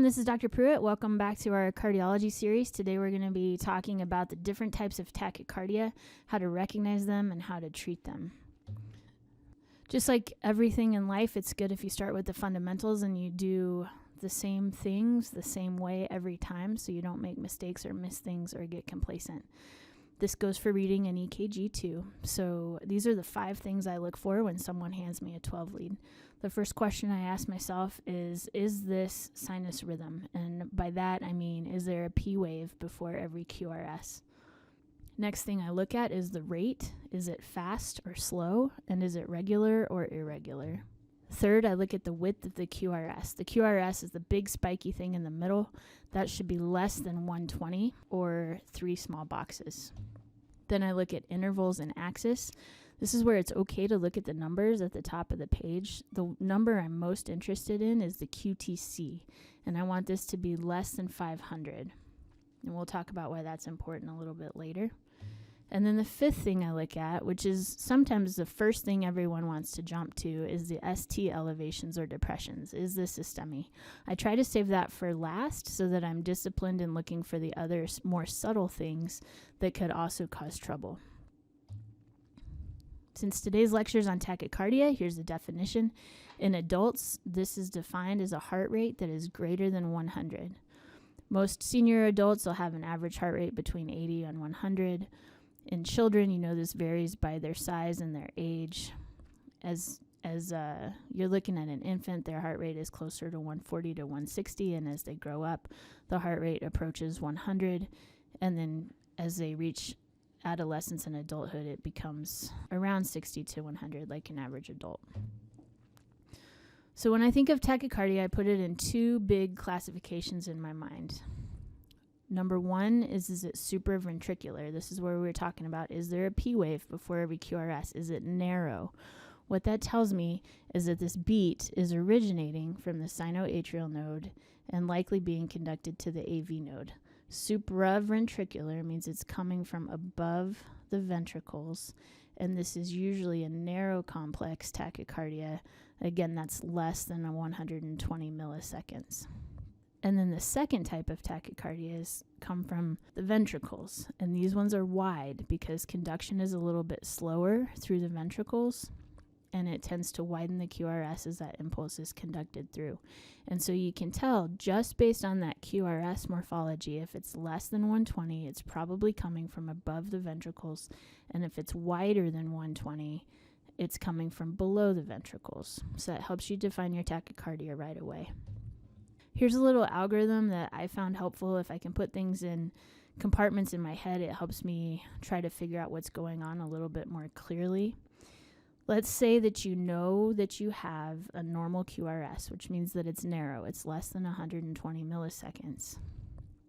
this is Dr. Pruett. Welcome back to our cardiology series. Today we're going to be talking about the different types of tachycardia, how to recognize them, and how to treat them. Just like everything in life, it's good if you start with the fundamentals and you do the same things the same way every time so you don't make mistakes or miss things or get complacent. This goes for reading an EKG too. So these are the 5 things I look for when someone hands me a 12 lead. The first question I ask myself is this sinus rhythm? And by that I mean, is there a P wave before every QRS? Next thing I look at is the rate. Is it fast or slow? And is it regular or irregular? Third, I look at the width of the QRS. The QRS is the big spiky thing in the middle. That should be less than 120 or 3 small boxes. Then I look at intervals and axis. This is where it's okay to look at the numbers at the top of the page. The number I'm most interested in is the QTC, and I want this to be less than 500. And we'll talk about why that's important a little bit later. And then the 5th thing I look at, which is sometimes the first thing everyone wants to jump to, is the ST elevations or depressions. Is this STEMI? I try to save that for last so that I'm disciplined in looking for the other more subtle things that could also cause trouble. Since today's lecture is on tachycardia, here's the definition. In adults, this is defined as a heart rate that is greater than 100. Most senior adults will have an average heart rate between 80 and 100. In children, you know, this varies by their size and their age. As you're looking at an infant, their heart rate is closer to 140 to 160, and as they grow up, the heart rate approaches 100, and then as they reach adolescence and adulthood, it becomes around 60 to 100, like an average adult. So when I think of tachycardia, I put it in 2 big classifications in my mind. Number 1 is it supra-ventricular? This is where we were talking about, is there a P wave before every QRS? Is it narrow? What that tells me is that this beat is originating from the sinoatrial node and likely being conducted to the AV node. Supra-ventricular means it's coming from above the ventricles, and this is usually a narrow complex tachycardia. Again, that's less than 120 milliseconds. And then the second type of tachycardias come from the ventricles, and these ones are wide because conduction is a little bit slower through the ventricles, and it tends to widen the QRS as that impulse is conducted through. And so you can tell just based on that QRS morphology, if it's less than 120, it's probably coming from above the ventricles, and if it's wider than 120, it's coming from below the ventricles. So that helps you define your tachycardia right away. Here's a little algorithm that I found helpful. If I can put things in compartments in my head, it helps me try to figure out what's going on a little bit more clearly. Let's say that you know that you have a normal QRS, which means that it's narrow. It's less than 120 milliseconds.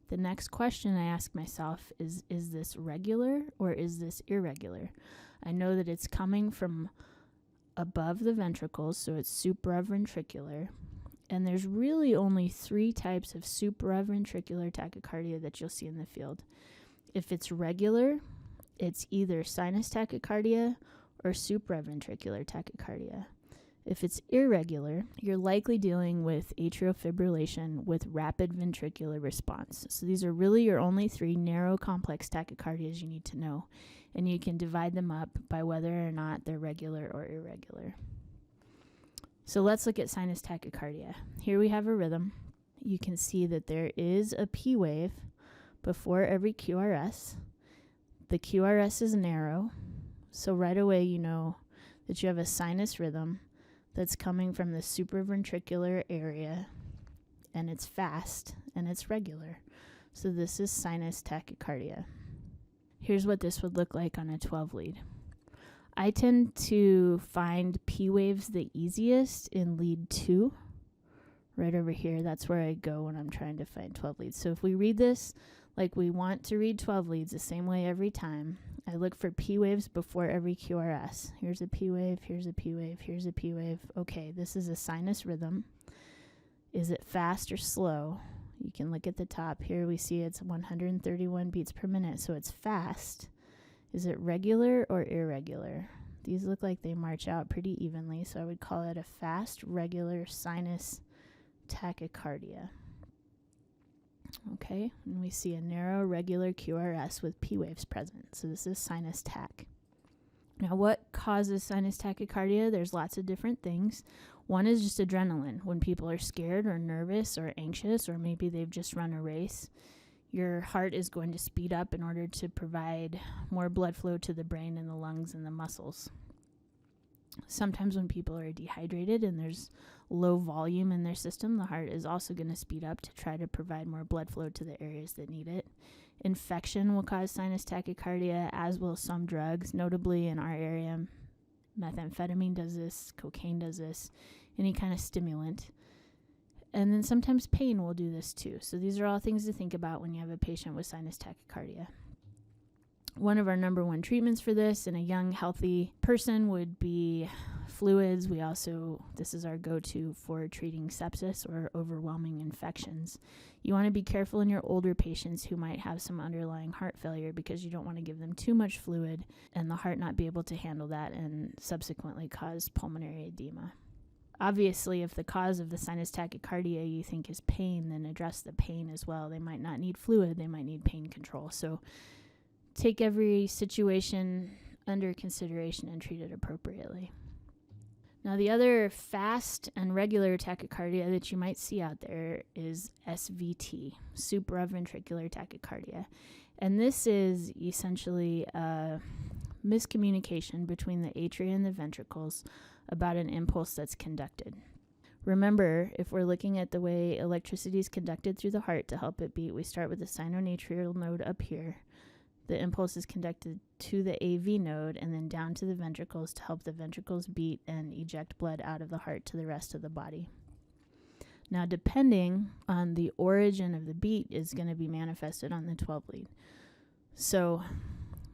The next question I ask myself is this regular or is this irregular? I know that it's coming from above the ventricles, so it's supra-ventricular. And there's really only 3 types of supra-ventricular tachycardia that you'll see in the field. If it's regular, it's either sinus tachycardia or supra-ventricular tachycardia. If it's irregular, you're likely dealing with atrial fibrillation with rapid ventricular response. So these are really your only 3 narrow complex tachycardias you need to know. And you can divide them up by whether or not they're regular or irregular. So let's look at sinus tachycardia. Here we have a rhythm. You can see that there is a P wave before every QRS. The QRS is narrow, so right away you know that you have a sinus rhythm that's coming from the supraventricular area, and it's fast and it's regular. So this is sinus tachycardia. Here's what this would look like on a 12 lead. I tend to find P waves the easiest in lead 2. Right over here, that's where I go when I'm trying to find 12 leads. So if we read this like we want to read 12 leads the same way every time, I look for P waves before every QRS. Here's a P wave, here's a P wave, here's a P wave. Okay, this is a sinus rhythm. Is it fast or slow? You can look at the top. Here we see it's 131 beats per minute, so it's fast. Is it regular or irregular? These look like they march out pretty evenly, so I would call it a fast, regular sinus tachycardia. Okay, and we see a narrow, regular QRS with P waves present. So this is sinus tach. Now, what causes sinus tachycardia? There's lots of different things. One is just adrenaline. When people are scared or nervous or anxious, or maybe they've just run a race, your heart is going to speed up in order to provide more blood flow to the brain and the lungs and the muscles. Sometimes when people are dehydrated and there's low volume in their system, the heart is also going to speed up to try to provide more blood flow to the areas that need it. Infection will cause sinus tachycardia, as will some drugs, notably in our area. Methamphetamine does this, cocaine does this, any kind of stimulant. And then sometimes pain will do this too. So these are all things to think about when you have a patient with sinus tachycardia. One of our number one treatments for this in a young, healthy person would be fluids. This is our go-to for treating sepsis or overwhelming infections. You want to be careful in your older patients who might have some underlying heart failure because you don't want to give them too much fluid and the heart not be able to handle that and subsequently cause pulmonary edema. Obviously, if the cause of the sinus tachycardia you think is pain, then address the pain as well. They might not need fluid, they might need pain control. So take every situation under consideration and treat it appropriately. Now, the other fast and regular tachycardia that you might see out there is SVT, Supra-Ventricular Tachycardia. And this is essentially a miscommunication between the atria and the ventricles about an impulse that's conducted. Remember, if we're looking at the way electricity is conducted through the heart to help it beat, we start with the sinoatrial node up here. The impulse is conducted to the AV node and then down to the ventricles to help the ventricles beat and eject blood out of the heart to the rest of the body. Now, depending on the origin of the beat is going to be manifested on the 12 lead. So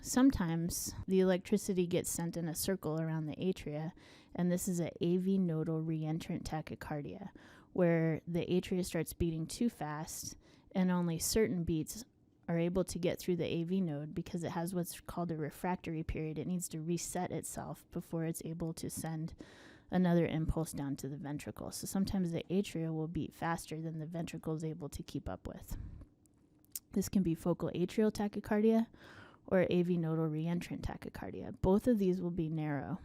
sometimes the electricity gets sent in a circle around the atria, and this is an AV nodal Re-Entrant tachycardia, where the atria starts beating too fast and only certain beats are able to get through the AV node because it has what's called a refractory period. It needs to reset itself before it's able to send another impulse down to the ventricle. So sometimes the atria will beat faster than the ventricle is able to keep up with. This can be focal atrial tachycardia or AV nodal Re-Entrant tachycardia. Both of these will be narrow.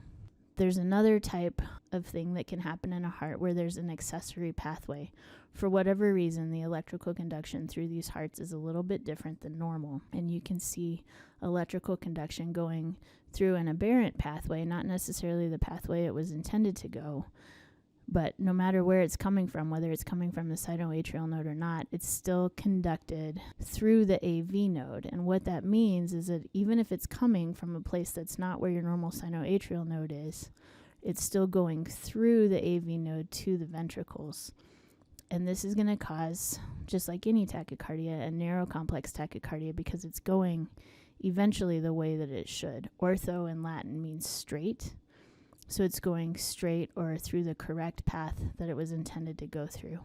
There's another type of thing that can happen in a heart where there's an accessory pathway. For whatever reason, the electrical conduction through these hearts is a little bit different than normal. And you can see electrical conduction going through an aberrant pathway, not necessarily the pathway it was intended to go. But no matter where it's coming from, whether it's coming from the sinoatrial node or not, it's still conducted through the AV node. And what that means is that even if it's coming from a place that's not where your normal sinoatrial node is, it's still going through the AV node to the ventricles. And this is going to cause, just like any tachycardia, a narrow complex tachycardia because it's going eventually the way that it should. Ortho in Latin means straight. So it's going straight or through the correct path that it was intended to go through.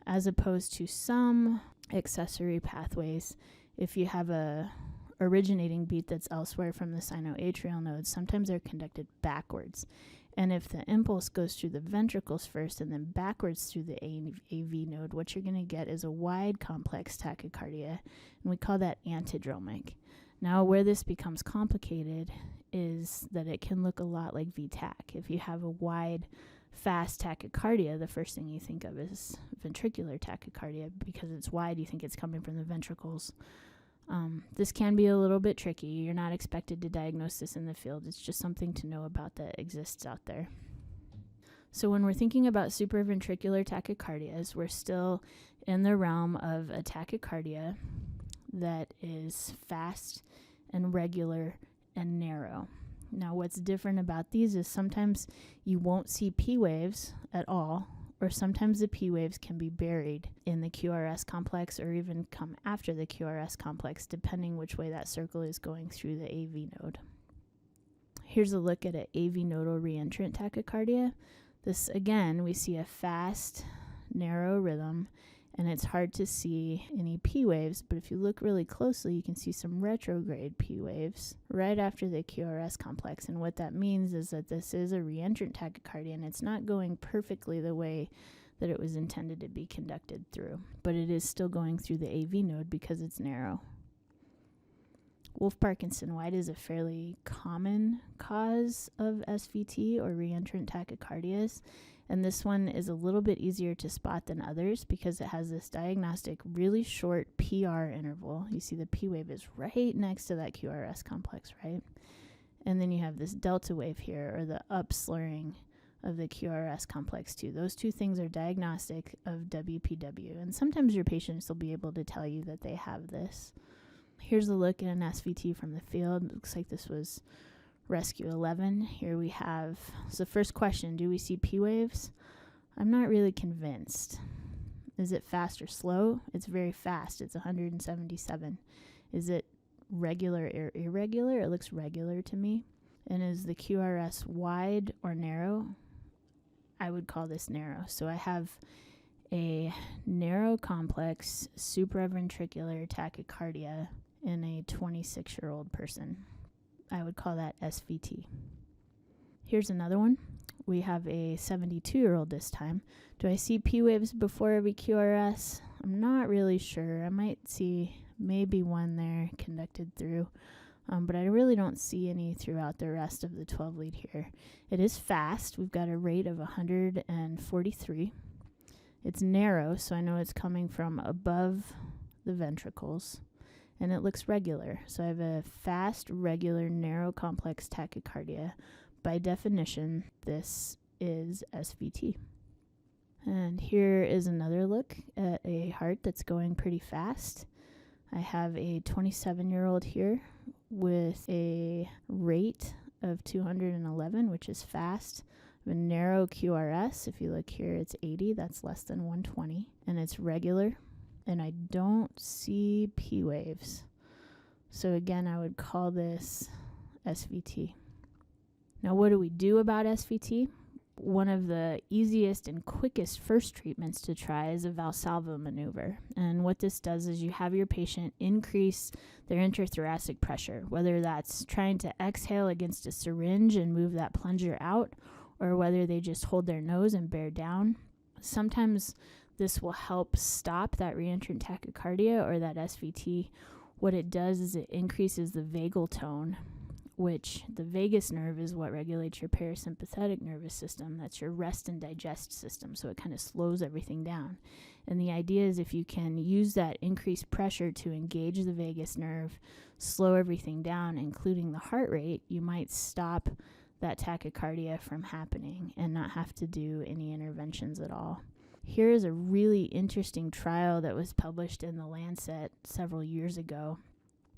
As opposed to some accessory pathways, if you have a originating beat that's elsewhere from the sinoatrial node, sometimes they're conducted backwards. And if the impulse goes through the ventricles first and then backwards through the AV node, what you're going to get is a wide complex tachycardia, and we call that antidromic. Now, where this becomes complicated is that it can look a lot like VTach. If you have a wide, fast tachycardia, the first thing you think of is ventricular tachycardia. Because it's wide, you think it's coming from the ventricles. This can be a little bit tricky. You're not expected to diagnose this in the field. It's just something to know about that exists out there. So when we're thinking about supraventricular tachycardias, we're still in the realm of a tachycardia that is fast and regular and narrow. Now, what's different about these is sometimes you won't see P waves at all, or sometimes the P waves can be buried in the QRS complex or even come after the QRS complex, depending which way that circle is going through the AV node. Here's a look at an AV nodal Re-Entrant tachycardia. This, again, we see a fast, narrow rhythm, and it's hard to see any P waves, but if you look really closely, you can see some retrograde P waves right after the QRS complex. And what that means is that this is a Re-Entrant tachycardia, and it's not going perfectly the way that it was intended to be conducted through, but it is still going through the AV node because it's narrow. Wolff-Parkinson-White is a fairly common cause of SVT or re-entrant tachycardias, and this one is a little bit easier to spot than others because it has this diagnostic really short PR interval. You see the P wave is right next to that QRS complex, right? And then you have this delta wave here, or the upslurring of the QRS complex too. Those two things are diagnostic of WPW, and sometimes your patients will be able to tell you that they have this. Here's a look at an SVT from the field. It looks like this was Rescue 11. Here we have, so first question, do we see P waves? I'm not really convinced. Is it fast or slow? It's very fast. It's 177. Is it regular or irregular? It looks regular to me. And is the QRS wide or narrow? I would call this narrow. So I have a narrow complex supraventricular tachycardia in a 26-year-old person. I would call that SVT. Here's another one. We have a 72-year-old this time. Do I see P waves before every QRS? I'm not really sure. I might see maybe one there conducted through, but I really don't see any throughout the rest of the 12 lead here. It is fast. We've got a rate of 143. It's narrow, so I know it's coming from above the ventricles, and it looks regular. So I have a fast, regular, narrow complex tachycardia. By definition, this is SVT. And here is another look at a heart that's going pretty fast. I have a 27-year-old here with a rate of 211, which is fast. I have a narrow QRS. If you look here, it's 80. That's less than 120. And it's regular. And I don't see P waves. So again, I would call this SVT. Now, what do we do about SVT? One of the easiest and quickest first treatments to try is a Valsalva maneuver. And what this does is you have your patient increase their intrathoracic pressure, whether that's trying to exhale against a syringe and move that plunger out, or whether they just hold their nose and bear down. Sometimes this will help stop that re-entrant tachycardia or that SVT. What it does is it increases the vagal tone, which the vagus nerve is what regulates your parasympathetic nervous system. That's your rest and digest system. So it kind of slows everything down. And the idea is if you can use that increased pressure to engage the vagus nerve, slow everything down, including the heart rate, you might stop that tachycardia from happening and not have to do any interventions at all. Here is a really interesting trial that was published in the Lancet several years ago.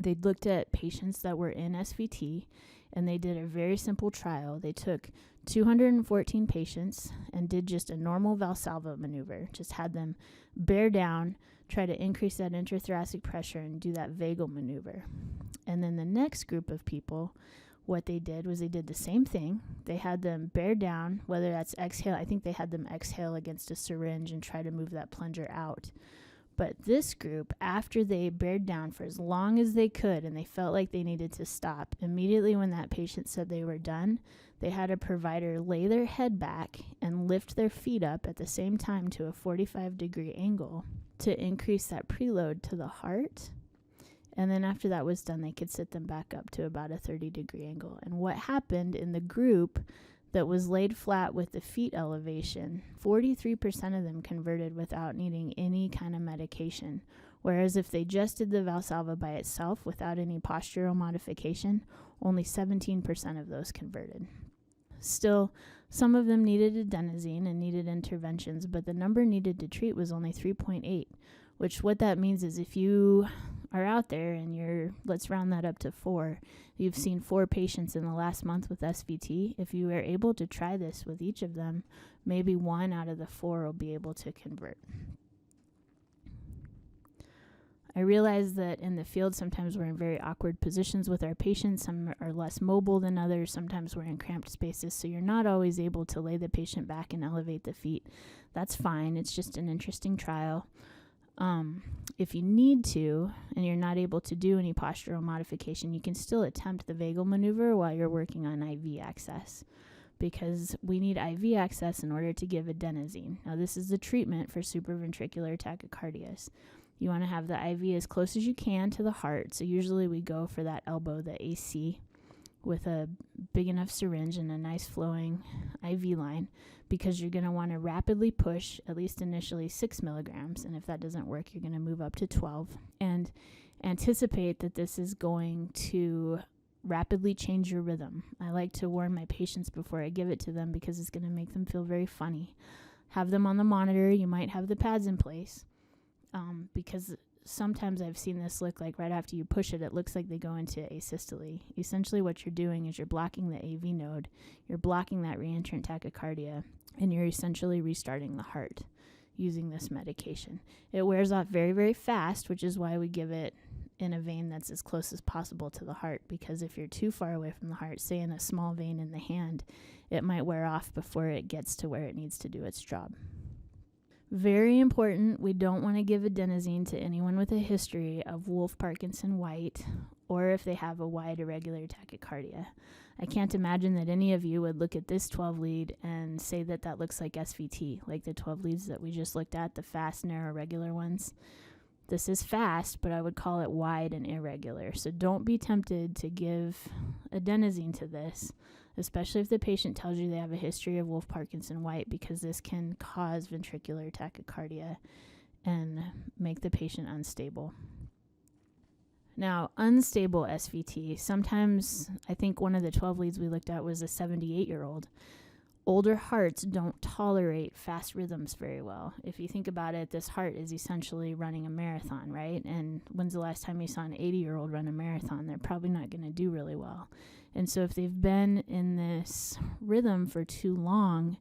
They looked at patients that were in SVT, and they did a very simple trial. They took 214 patients and did just a normal Valsalva maneuver, just had them bear down, try to increase that intrathoracic pressure, and do that vagal maneuver. And then the next group of people, what they did was they did the same thing. They had them bear down, whether that's exhale. I think they had them exhale against a syringe and try to move that plunger out. But this group, after they bared down for as long as they could and they felt like they needed to stop, immediately when that patient said they were done, they had a provider lay their head back and lift their feet up at the same time to a 45-degree angle to increase that preload to the heart. And then after that was done, they could sit them back up to about a 30-degree angle. And what happened in the group that was laid flat with the feet elevation, 43% of them converted without needing any kind of medication. Whereas if they just did the Valsalva by itself without any postural modification, only 17% of those converted. Still, some of them needed adenosine and needed interventions, but the number needed to treat was only 3.8, which what that means is if you are out there and let's round that up to 4, you've seen 4 patients in the last month with SVT. If you are able to try this with each of them, maybe 1 out of the 4 will be able to convert. I realize that in the field, sometimes we're in very awkward positions with our patients. Some are less mobile than others. Sometimes we're in cramped spaces, so you're not always able to lay the patient back and elevate the feet. That's fine. It's just an interesting trial. If you need to, and you're not able to do any postural modification, you can still attempt the vagal maneuver while you're working on IV access. because we need IV access in order to give adenosine. Now, this is the treatment for supraventricular tachycardias. You want to have the IV as close as you can to the heart. So usually we go for that elbow, the AC, with a big enough syringe and a nice flowing IV line, because you're going to want to rapidly push, at least initially, 6 milligrams. And if that doesn't work, you're going to move up to 12. And anticipate that this is going to rapidly change your rhythm. I like to warn my patients before I give it to them because it's going to make them feel very funny. Have them on the monitor. You might have the pads in place, because sometimes I've seen this look like right after you push it, it looks like they go into asystole. Essentially what you're doing is you're blocking the AV node, you're blocking that re-entrant tachycardia, and you're essentially restarting the heart using this medication. It wears off very, very fast, which is why we give it in a vein that's as close as possible to the heart, because if you're too far away from the heart, say in a small vein in the hand, it might wear off before it gets to where it needs to do its job. Very important, we don't want to give adenosine to anyone with a history of Wolff-Parkinson-White, or if they have a wide irregular tachycardia. I can't imagine that any of you would look at this 12 lead and say that that looks like SVT, like the 12 leads that we just looked at, the fast, narrow, regular ones. This is fast, but I would call it wide and irregular. So don't be tempted to give adenosine to this, especially if the patient tells you they have a history of Wolff-Parkinson-White, because this can cause ventricular tachycardia and make the patient unstable. Now, unstable SVT, sometimes I think one of the 12 leads we looked at was a 78-year-old. Older hearts don't tolerate fast rhythms very well. If you think about it, this heart is essentially running a marathon, right? And when's the last time you saw an 80-year-old run a marathon? They're probably not going to do really well. And so if they've been in this rhythm for too long,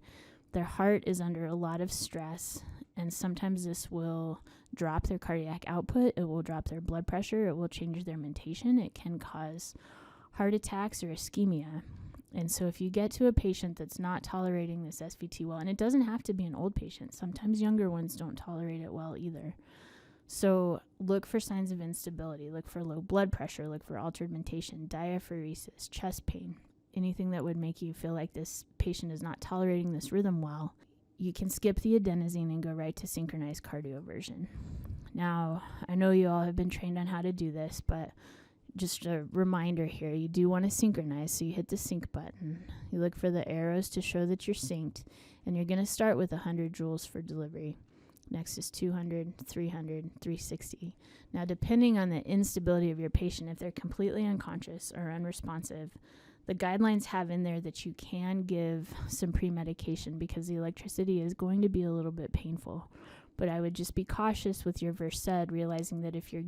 their heart is under a lot of stress, and sometimes this will drop their cardiac output, it will drop their blood pressure, it will change their mentation, it can cause heart attacks or ischemia. And so if you get to a patient that's not tolerating this SVT well, and it doesn't have to be an old patient, sometimes younger ones don't tolerate it well either. So look for signs of instability, look for low blood pressure, look for altered mentation, diaphoresis, chest pain, anything that would make you feel like this patient is not tolerating this rhythm well. You can skip the adenosine and go right to synchronized cardioversion. Now, I know you all have been trained on how to do this, but just a reminder here, you do want to synchronize, so you hit the sync button. You look for the arrows to show that you're synced, and you're going to start with 100 joules for delivery. Next is 200, 300, 360. Now, depending on the instability of your patient, if they're completely unconscious or unresponsive, the guidelines have in there that you can give some pre-medication because the electricity is going to be a little bit painful. But I would just be cautious with your Versed, realizing that if you're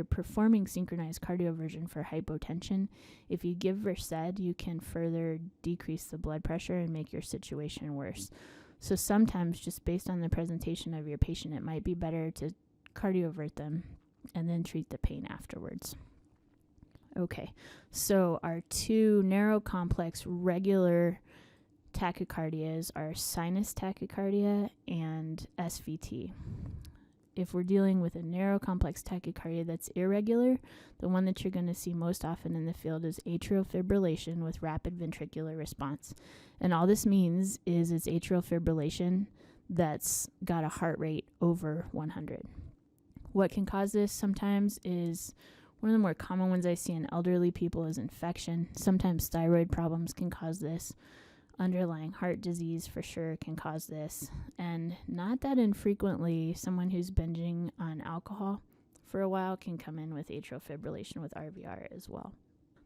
performing synchronized cardioversion for hypotension, if you give Versed, you can further decrease the blood pressure and make your situation worse. So sometimes, just based on the presentation of your patient, it might be better to cardiovert them and then treat the pain afterwards. Okay, so our two narrow complex regular tachycardias are sinus tachycardia and SVT. If we're dealing with a narrow complex tachycardia that's irregular, the one that you're going to see most often in the field is atrial fibrillation with rapid ventricular response. And all this means is it's atrial fibrillation that's got a heart rate over 100. What can cause this sometimes is, one of the more common ones I see in elderly people is infection. Sometimes thyroid problems can cause this. Underlying heart disease for sure can cause this. And not that infrequently, someone who's binging on alcohol for a while can come in with atrial fibrillation with RVR as well.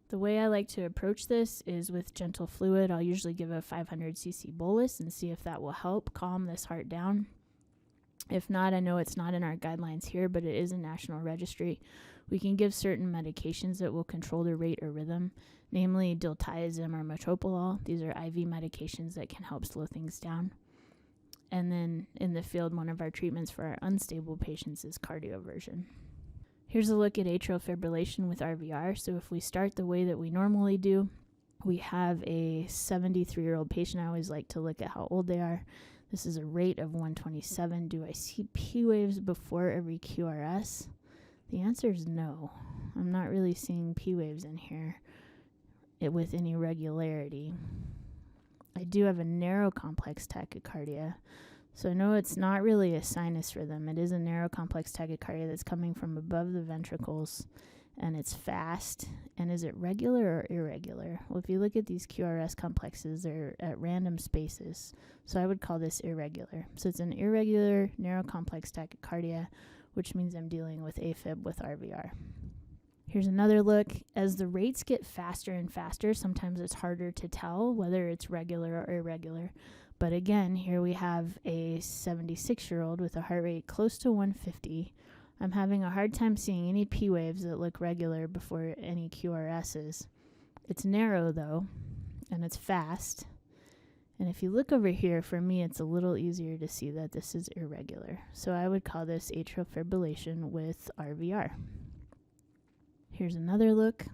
The way I like to approach this is with gentle fluid. I'll usually give a 500 cc bolus and see if that will help calm this heart down. If not, I know it's not in our guidelines here, but it is a national registry. We can give certain medications that will control the rate or rhythm, namely diltiazem or metoprolol. These are IV medications that can help slow things down. And then in the field, one of our treatments for our unstable patients is cardioversion. Here's a look at atrial fibrillation with RVR. So if we start the way that we normally do, we have a 73-year-old patient. I always like to look at how old they are. This is a rate of 127. Do I see P waves before every QRS? The answer is no. I'm not really seeing P waves in here. with any regularity. I do have a narrow complex tachycardia. So no, it's not really a sinus rhythm. It is a narrow complex tachycardia that's coming from above the ventricles, and it's fast. And is it regular or irregular? Well, if you look at these QRS complexes, they're at random spaces. So I would call this irregular. So it's an irregular narrow complex tachycardia, which means I'm dealing with A-Fib with RVR. Here's another look. As the rates get faster and faster, sometimes it's harder to tell whether it's regular or irregular. But again, here we have a 76-year-old with a heart rate close to 150. I'm having a hard time seeing any P waves that look regular before any QRSs. It's narrow though, and it's fast. And if you look over here, for me, it's a little easier to see that this is irregular. So I would call this atrial fibrillation with RVR. Here's another look.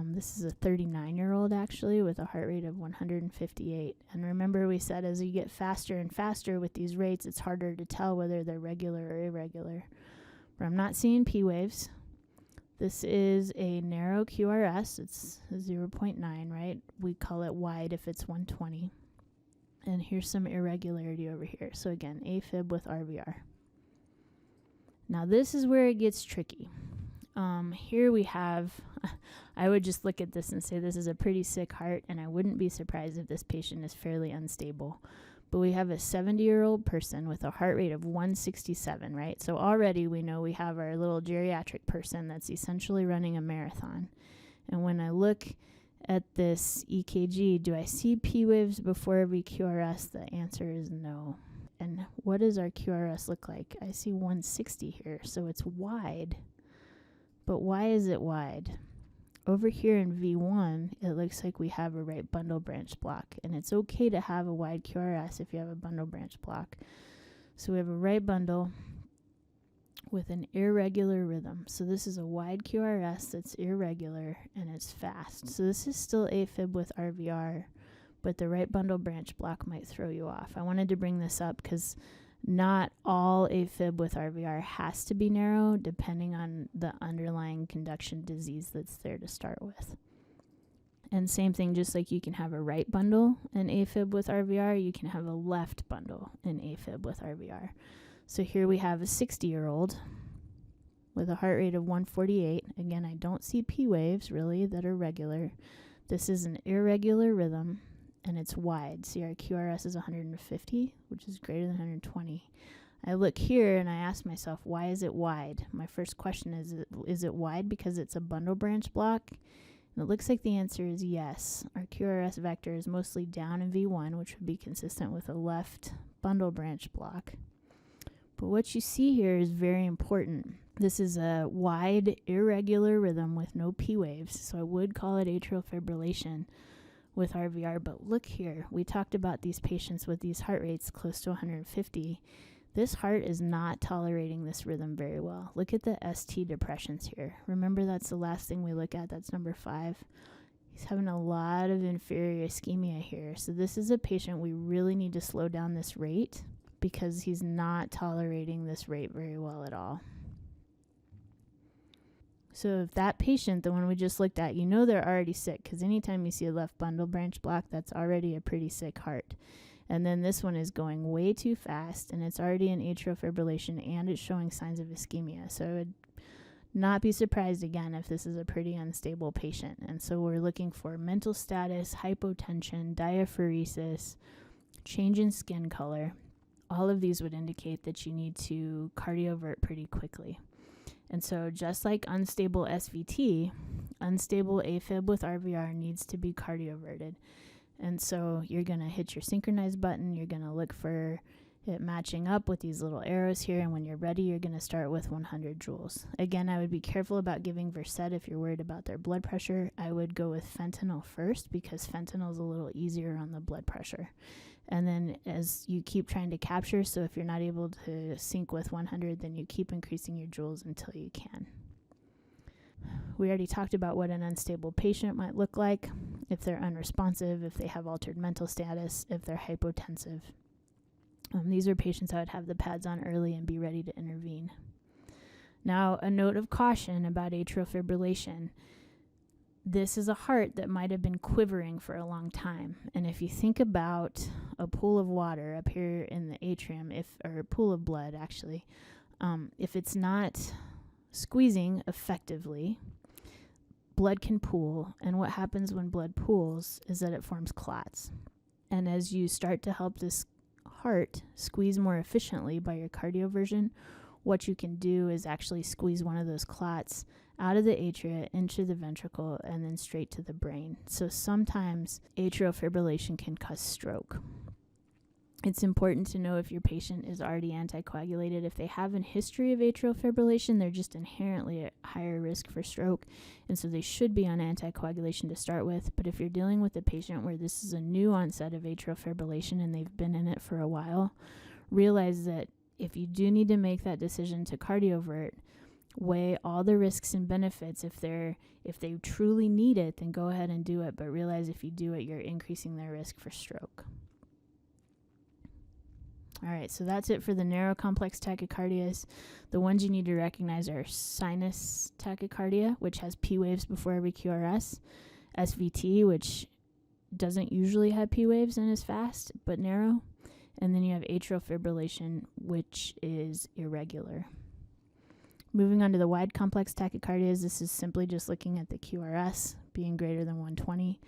This is a 39-year-old actually with a heart rate of 158. And remember, we said as you get faster and faster with these rates, it's harder to tell whether they're regular or irregular. But I'm not seeing P waves. This is a narrow QRS. It's 0.9, right? We call it wide if it's 120. And here's some irregularity over here. So again, A-Fib with RVR. Now this is where it gets tricky. Here we have, I would just look at this and say this is a pretty sick heart, and I wouldn't be surprised if this patient is fairly unstable. But we have a 70-year-old person with a heart rate of 167, right? So already we know we have our little geriatric person that's essentially running a marathon. And when I look at this EKG, do I see P waves before every QRS? The answer is no. And what does our QRS look like? I see 160 here, so it's wide. But why is it wide? Over here in V1, it looks like we have a right bundle branch block, and it's okay to have a wide QRS if you have a bundle branch block. So we have a right bundle with an irregular rhythm. So this is a wide QRS that's irregular, and it's fast. So this is still A-Fib with RVR, but the right bundle branch block might throw you off. I wanted to bring this up because not all A-Fib with RVR has to be narrow, depending on the underlying conduction disease that's there to start with. And same thing, just like you can have a right bundle in A-Fib with RVR, you can have a left bundle in A-Fib with RVR. So here we have a 60-year-old with a heart rate of 148. Again, I don't see P waves really that are regular. This is an irregular rhythm, and it's wide. See, our QRS is 150, which is greater than 120. I look here and I ask myself, why is it wide? My first question is it wide because it's a bundle branch block? And it looks like the answer is yes. Our QRS vector is mostly down in V1, which would be consistent with a left bundle branch block. But what you see here is very important. This is a wide, irregular rhythm with no P waves, so I would call it atrial fibrillation with RVR. But look here, we talked about these patients with these heart rates close to 150. This heart is not tolerating this rhythm very well. Look at the ST depressions here. Remember, that's the last thing we look at. That's number 5. He's having a lot of inferior ischemia here. So this is a patient we really need to slow down this rate because he's not tolerating this rate very well at all. So if that patient, the one we just looked at, you know they're already sick, because anytime you see a left bundle branch block, that's already a pretty sick heart. And then this one is going way too fast, and it's already in atrial fibrillation, and it's showing signs of ischemia. So I would not be surprised again if this is a pretty unstable patient. And so we're looking for mental status, hypotension, diaphoresis, change in skin color. All of these would indicate that you need to cardiovert pretty quickly. And so just like unstable SVT, unstable A-Fib with RVR needs to be cardioverted. And so you're going to hit your synchronized button. You're going to look for it matching up with these little arrows here. And when you're ready, you're going to start with 100 joules. Again, I would be careful about giving Versed if you're worried about their blood pressure. I would go with fentanyl first because fentanyl is a little easier on the blood pressure. And then as you keep trying to capture, so if you're not able to sync with 100, then you keep increasing your joules until you can. We already talked about what an unstable patient might look like, if they're unresponsive, if they have altered mental status, if they're hypotensive. These are patients I would have the pads on early and be ready to intervene. Now, a note of caution about atrial fibrillation. this is a heart that might have been quivering for a long time. And if you think about a pool of water up here in the atrium, or a pool of blood actually, if it's not squeezing effectively, blood can pool. And what happens when blood pools is that it forms clots. And as you start to help this heart squeeze more efficiently by your cardioversion, what you can do is actually squeeze one of those clots out of the atria into the ventricle and then straight to the brain. So sometimes atrial fibrillation can cause stroke. It's important to know if your patient is already anticoagulated. If they have a history of atrial fibrillation, they're just inherently at higher risk for stroke, and so they should be on anticoagulation to start with. But if you're dealing with a patient where this is a new onset of atrial fibrillation and they've been in it for a while, realize that if you do need to make that decision to cardiovert, weigh all the risks and benefits. If they truly need it, then go ahead and do it, but realize if you do it, you're increasing their risk for stroke. All right, so that's it for the narrow complex tachycardias. The ones you need to recognize are Sinus Tachycardia, which has P waves before every QRS, SVT, which doesn't usually have P waves and is fast but narrow, and then you have atrial fibrillation, which is irregular. Moving on to the wide complex tachycardias, this is simply just looking at the QRS being greater than 120.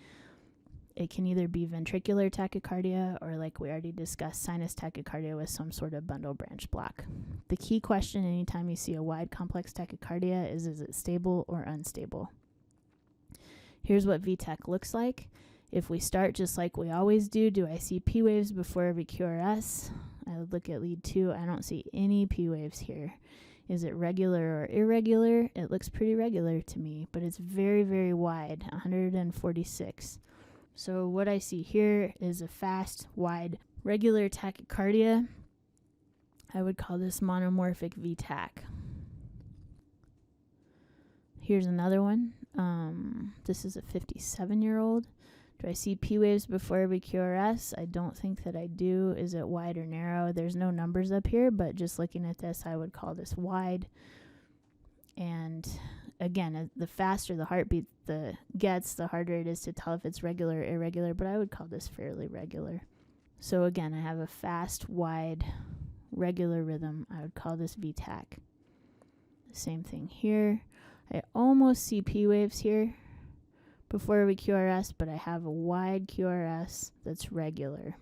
It can either be ventricular tachycardia or, like we already discussed, sinus tachycardia with some sort of bundle branch block. The key question anytime you see a wide complex tachycardia is it stable or unstable? Here's what VTach looks like. If we start just like we always do I see P waves before every QRS? I would look at lead 2. I don't see any P waves here. Is it regular or irregular? It looks pretty regular to me, but it's very, very wide, 146. So what I see here is a fast, wide, regular tachycardia. I would call this monomorphic VTach. Here's another one. This is a 57-year-old. Do I see P waves before every QRS? I don't think that I do. Is it wide or narrow? There's no numbers up here, but just looking at this, I would call this wide. And again, the faster the heartbeat gets, the harder it is to tell if it's regular or irregular, but I would call this fairly regular. So again, I have a fast, wide, regular rhythm. I would call this VTach. Same thing here. I almost see P waves here before every QRS, but I have a wide QRS that's regular.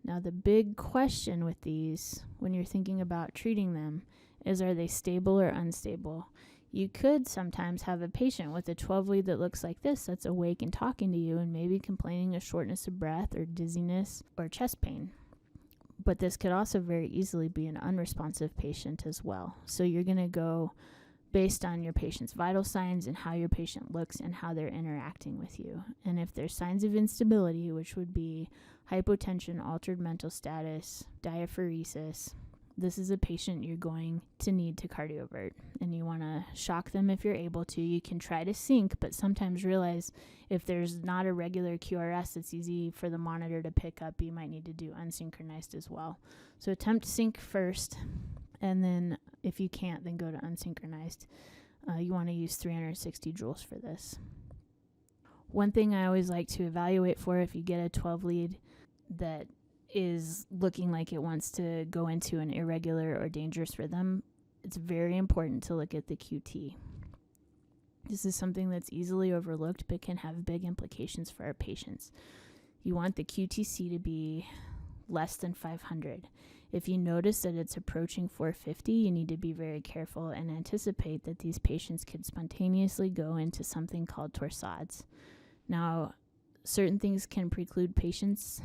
Now the big question with these, when you're thinking about treating them, is are they stable or unstable? You could sometimes have a patient with a 12 lead that looks like this, that's awake and talking to you and maybe complaining of shortness of breath or dizziness or chest pain. But this could also very easily be an unresponsive patient as well. So you're going to go based on your patient's vital signs and how your patient looks and how they're interacting with you. And if there's signs of instability, which would be hypotension, altered mental status, diaphoresis, this is a patient you're going to need to cardiovert. And you want to shock them if you're able to. You can try to sync, but sometimes realize if there's not a regular QRS, it's easy for the monitor to pick up. You might need to do unsynchronized as well. So attempt sync first. And then if you can't, then go to unsynchronized. You want to use 360 joules for this. One thing I always like to evaluate for if you get a 12 lead that is looking like it wants to go into an irregular or dangerous rhythm, it's very important to look at the QT. This is something that's easily overlooked but can have big implications for our patients. You want the QTC to be less than 500. If you notice that it's approaching 450, you need to be very careful and anticipate that these patients could spontaneously go into something called torsades. Now, certain things can preclude patients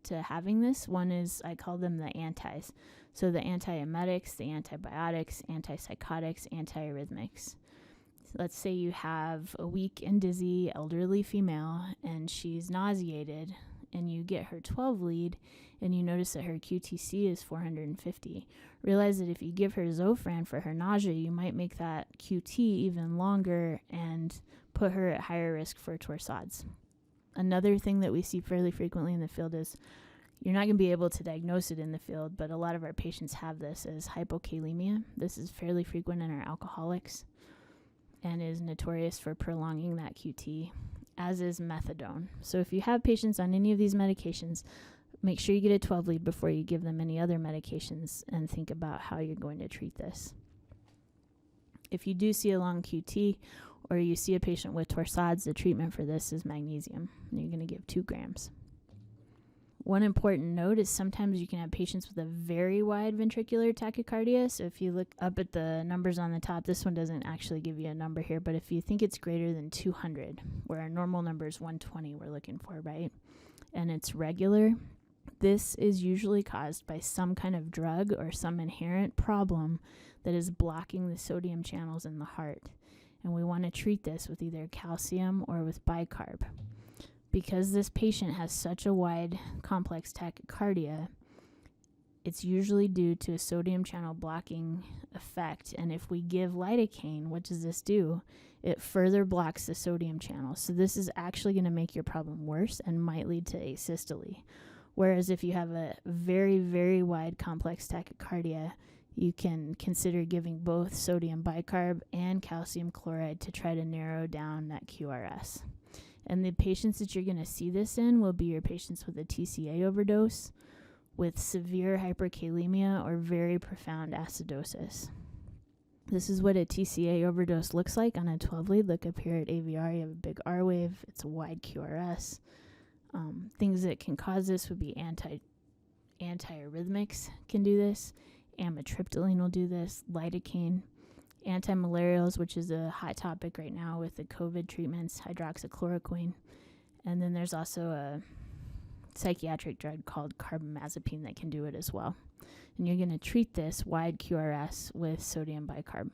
to having this. One is, I call them the antis. So the antiemetics, the antibiotics, antipsychotics, antiarrhythmics. Let's say you have a weak and dizzy elderly female and she's nauseated, and you get her 12 lead and you notice that her QTC is 450. Realize that if you give her Zofran for her nausea, you might make that QT even longer and put her at higher risk for torsades. Another thing that we see fairly frequently in the field is, you're not going to be able to diagnose it in the field, but a lot of our patients have this as hypokalemia. This is fairly frequent in our alcoholics. and is notorious for prolonging that QT, as is methadone. So if you have patients on any of these medications, make sure you get a 12 lead before you give them any other medications and think about how you're going to treat this. If you do see a long QT or you see a patient with torsades, the treatment for this is magnesium, and you're going to give 2 grams. One important note is sometimes you can have patients with a very wide ventricular tachycardia. So if you look up at the numbers on the top, this one doesn't actually give you a number here, but if you think it's greater than 200, where our normal number is 120 we're looking for, right? And it's regular, this is usually caused by some kind of drug or some inherent problem that is blocking the sodium channels in the heart. And we want to treat this with either calcium or with bicarb. Because this patient has such a wide complex tachycardia, it's usually due to a sodium channel blocking effect. And if we give lidocaine, what does this do? It further blocks the sodium channel. So this is actually going to make your problem worse and might lead to asystole. Whereas if you have a very, very wide complex tachycardia, you can consider giving both sodium bicarb and calcium chloride to try to narrow down that QRS. And the patients that you're going to see this in will be your patients with a TCA overdose, with severe hyperkalemia or very profound acidosis. This is what a TCA overdose looks like on a 12 lead. Look up here at AVR. You have a big R wave. It's a wide QRS. Things that can cause this would be antiarrhythmics can do this. Amitriptyline will do this. Lidocaine. Antimalarials, which is a hot topic right now with the COVID treatments, hydroxychloroquine. And then there's also a psychiatric drug called carbamazepine that can do it as well. And you're going to treat this wide QRS with sodium bicarb.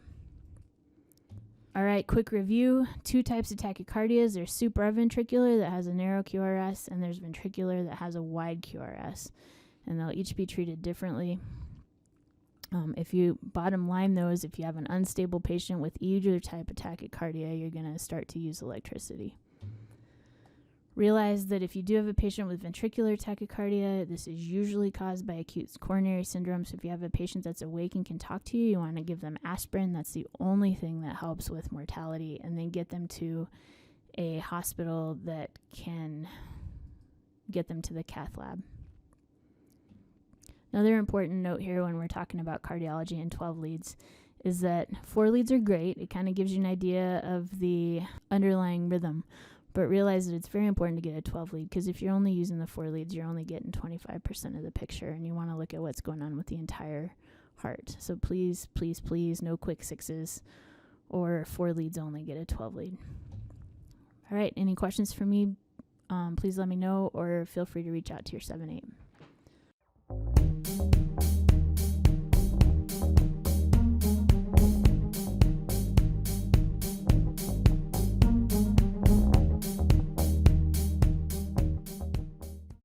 All right, quick review. 2 types of tachycardias. There's supraventricular that has a narrow QRS, and there's ventricular that has a wide QRS. And they'll each be treated differently. If you bottom line those, if you have an unstable patient with either type of tachycardia, you're going to start to use electricity. Realize that if you do have a patient with ventricular tachycardia, this is usually caused by acute coronary syndrome. So if you have a patient that's awake and can talk to you, you want to give them aspirin. That's the only thing that helps with mortality. And then get them to a hospital that can get them to the cath lab. Another important note here when we're talking about cardiology and 12 leads is that 4 leads are great. It kind of gives you an idea of the underlying rhythm, but realize that it's very important to get a 12 lead, because if you're only using the 4 leads, you're only getting 25% of the picture, and you want to look at what's going on with the entire heart. So please, please, please, no quick 6s or 4 leads only, get a 12 lead. All right, any questions for me? Please let me know, or feel free to reach out to your 7-8.